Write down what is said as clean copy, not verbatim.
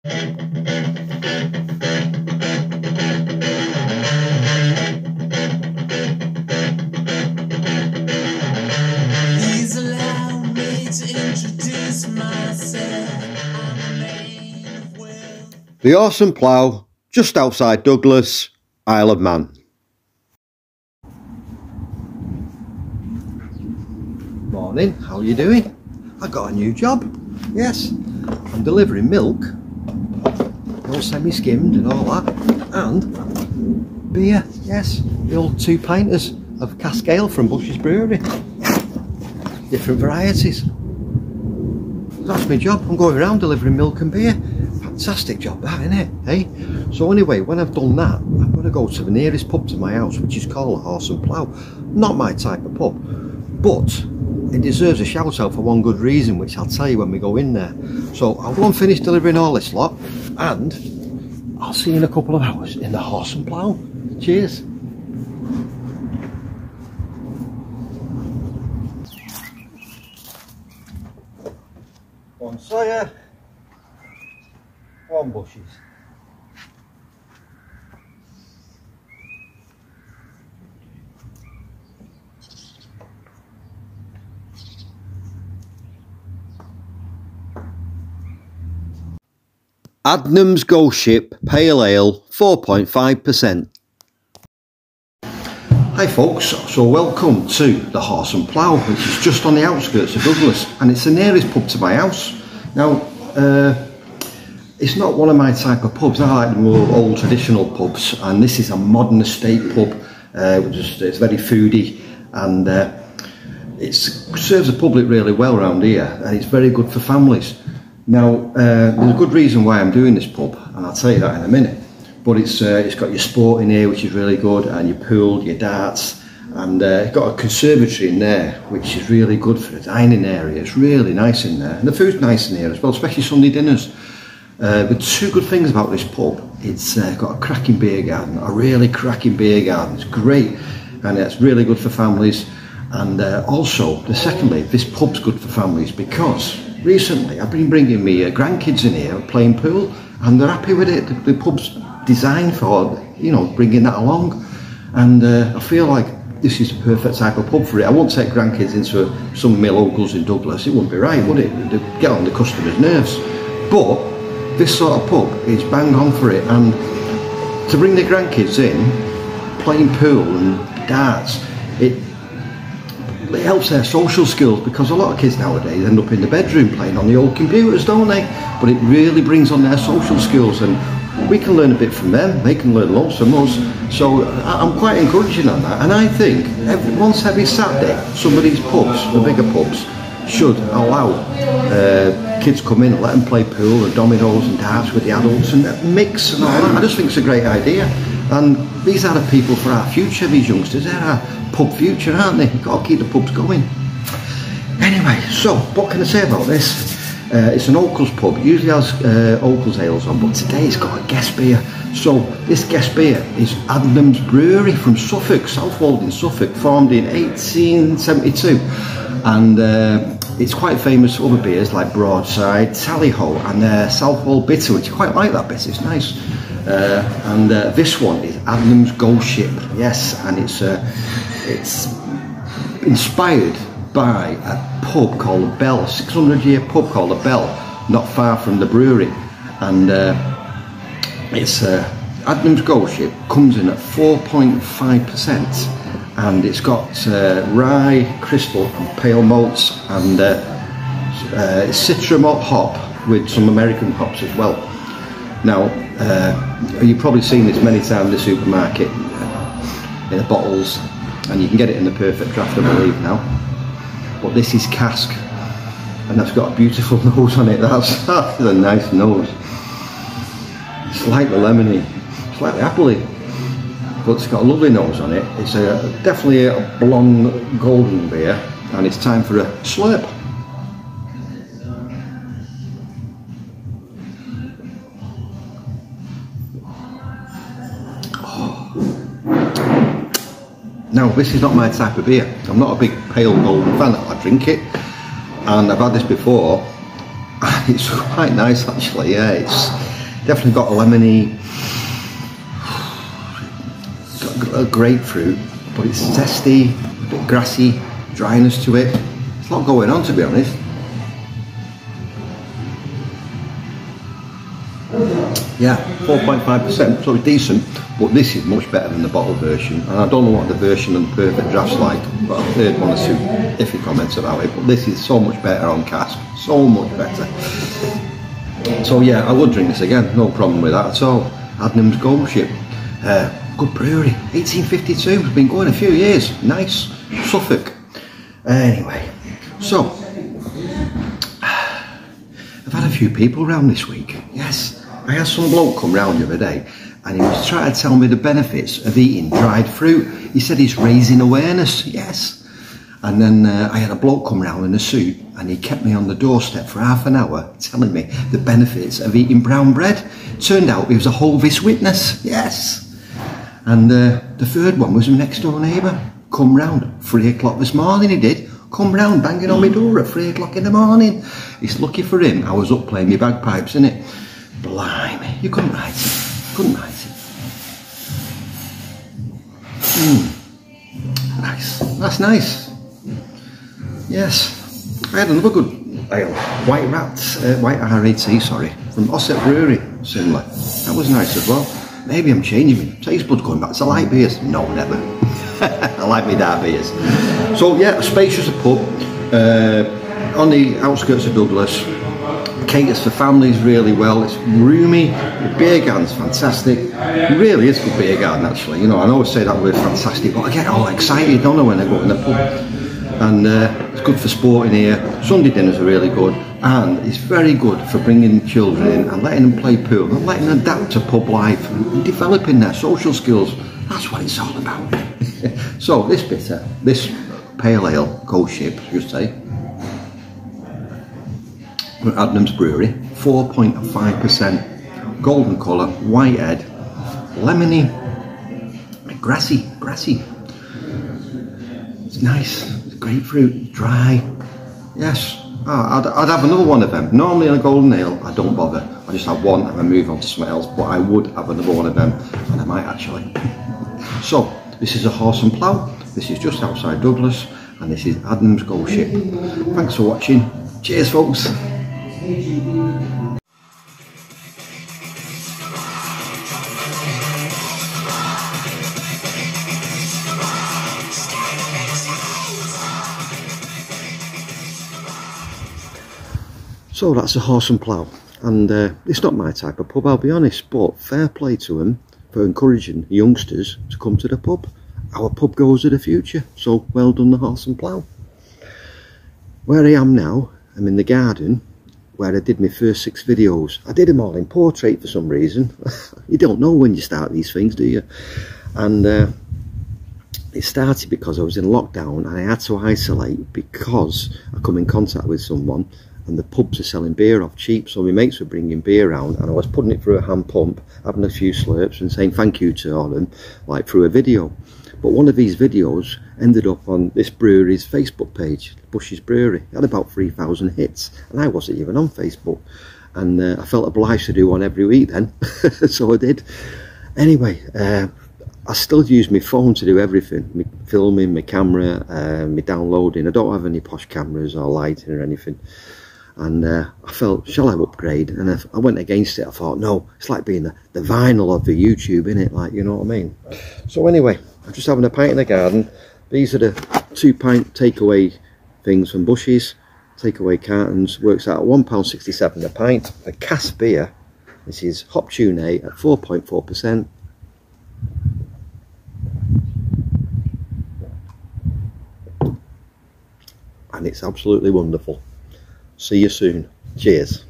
Please allow me to introduce myself. I'm a man of will. The Horse and Plough, just outside Douglas, Isle of Man. Morning, how are you doing? I got a new job. Yes, I'm delivering milk, all semi-skimmed and all that, and beer. Yes, the old 2-pinters of Cask ale from Bush's Brewery. Different varieties. That's my job. I'm going around delivering milk and beer. Fantastic job that, isn't it? Hey? So anyway, when I've done that, I'm going to go to the nearest pub to my house, which is called the Horse and Plough. Not my type of pub, but it deserves a shout out for one good reason, which I'll tell you when we go in there. So I'll go and finish delivering all this lot, and I'll see you in a couple of hours in the Horse and Plough. Cheers. One Sawyer, one Bushes. Adnams Ghost Ship Pale Ale 4.5%. Hi folks, so welcome to the Horse and Plough, which is just on the outskirts of Douglas, and it's the nearest pub to my house. Now, it's not one of my type of pubs. I like the more old traditional pubs, and this is a modern estate pub. It's very foodie, and it serves the public really well around here, and it's very good for families. Now, there's a good reason why I'm doing this pub, and I'll tell you that in a minute. But it's got your sport in here, which is really good, and your pool, your darts, and it's got a conservatory in there, which is really good for the dining area. It's really nice in there, and the food's nice in here as well, especially Sunday dinners. But two good things about this pub: it's got a cracking beer garden, a really cracking beer garden. It's great, and it's really good for families. And also, secondly, this pub's good for families because recently I've been bringing me grandkids in here playing pool, and they're happy with it. The pub's designed for, you know, bringing that along, and I feel like this is the perfect type of pub for it. I won't take grandkids into some of my locals in Douglas. It wouldn't be right, would it? They'd get on the customers' nerves. But this sort of pub is bang on for it, and to bring the grandkids in playing pool and darts, it helps their social skills, because a lot of kids nowadays end up in the bedroom playing on the old computers, don't they? But it really brings on their social skills, and we can learn a bit from them, they can learn lots from us. So I'm quite encouraging on that, and I think once every Saturday some of these pubs, the bigger pubs, should allow kids come in and let them play pool and dominoes and darts with the adults and mix and all that. I just think it's a great idea, and these are the people for our future, these youngsters. They're our pub future, aren't they? You've got to keep the pubs going. Anyway, so what can I say about this? It's an Oakles pub. It usually has Oakles ales on, but today it's got a guest beer. So this guest beer is Adnams Brewery from Suffolk, Southwold in Suffolk, formed in 1872, and it's quite famous for other beers like Broadside, Tallyho, and Southwold Bitter, which I quite like that bit. It's nice. And this one is Adnams Ghost Ship. Yes, and it's inspired by a pub called The Bell, a 600-year pub called The Bell, not far from the brewery. And it's Adnams Ghost Ship comes in at 4.5%, and it's got rye, crystal, and pale malts, and citra malt hop with some American hops as well. Now, you've probably seen this many times in the supermarket in the bottles, and you can get it in the perfect draft, I believe, now. But this is Cask, and that's got a beautiful nose on it. That's a nice nose. It's like the lemony, it's like the appley, but it's got a lovely nose on it. It's definitely a blonde golden beer, and it's time for a slurp. Now, this is not my type of beer. I'm not a big pale golden fan. I drink it, and I've had this before. It's quite nice actually. Yeah, Definitely got a lemony, got a grapefruit, but it's zesty, a bit grassy, dryness to it. There's a lot going on, to be honest. Yeah, 4.5%, so it's decent, but this is much better than the bottle version. And I don't know what the version and Perfect Draft's like, but I've heard one or two iffy comments about it. But this is so much better on cask, so much better. So yeah, I would drink this again, no problem with that at all. Adnams Gold Ship, good brewery, 1852, it's been going a few years, nice, Suffolk. Anyway, so I've had a few people round this week, yes. I had some bloke come round the other day and he was trying to tell me the benefits of eating dried fruit. He said it's raising awareness, yes. And then I had a bloke come round in a suit and he kept me on the doorstep for half an hour telling me the benefits of eating brown bread. Turned out he was a Hovis witness, yes. And the third one was my next door neighbour. Come round 3 o'clock this morning, he did. Come round banging on my door at 3 o'clock in the morning. It's lucky for him I was up playing my bagpipes, innit? Blimey, you couldn't write it. Couldn't write it. Nice. That's nice. Yes. I had another good ale. White RAT, sorry, from Osset Brewery. Similar. That was nice as well. Maybe I'm changing my taste buds going back to light beers. No, never. I like me dark beers. So yeah, a spacious pub on the outskirts of Douglas. Caters for families really well. It's roomy. The beer garden's fantastic. It really is a good beer garden, actually. You know, I always say that word fantastic, but I get all excited, don't I, when I go in the pub. And it's good for sport in here. Sunday dinners are really good, and it's very good for bringing children in and letting them play pool and letting them adapt to pub life and developing their social skills. That's what it's all about. So this bitter, this pale ale, Gold Ship, I should say, from Adnams Brewery, 4.5%, golden colour, white head, lemony, grassy. It's nice, it's grapefruit, dry. Yes, I'd have another one of them. Normally on a golden ale, I don't bother. I just have one and I move on to something else, but I would have another one of them, and I might actually. So, this is a Horse and Plough. This is just outside Douglas, and this is Adnams Gold Ship. Thanks for watching. Cheers, folks. So that's a Horse and Plough, and it's not my type of pub, I'll be honest, but fair play to them for encouraging youngsters to come to the pub. Our pub goes of the future, so well done the Horse and Plough. Where I am now, I'm in the garden where I did my first 6 videos. I did them all in portrait for some reason. You don't know when you start these things, do you? And it started because I was in lockdown and I had to isolate because I come in contact with someone and the pubs are selling beer off cheap, so my mates were bringing beer around and I was putting it through a hand pump, having a few slurps and saying thank you to all of them, like through a video. But one of these videos ended up on this brewery's Facebook page, Bush's Brewery. It had about 3,000 hits and I wasn't even on Facebook, and I felt obliged to do one every week then. So I did. Anyway, I still use my phone to do everything, my filming, my camera, my downloading. I don't have any posh cameras or lighting or anything. And I felt, shall I upgrade? And I went against it. I thought, no, it's like being the vinyl of the YouTube, innit? Like, you know what I mean? So anyway, I'm just having a pint in the garden. These are the 2 pint takeaway things from Bush's. Takeaway cartons, works out at £1.67 a pint. A Cask beer, this is Hop Tune A at 4.4%. And it's absolutely wonderful. See you soon. Cheers.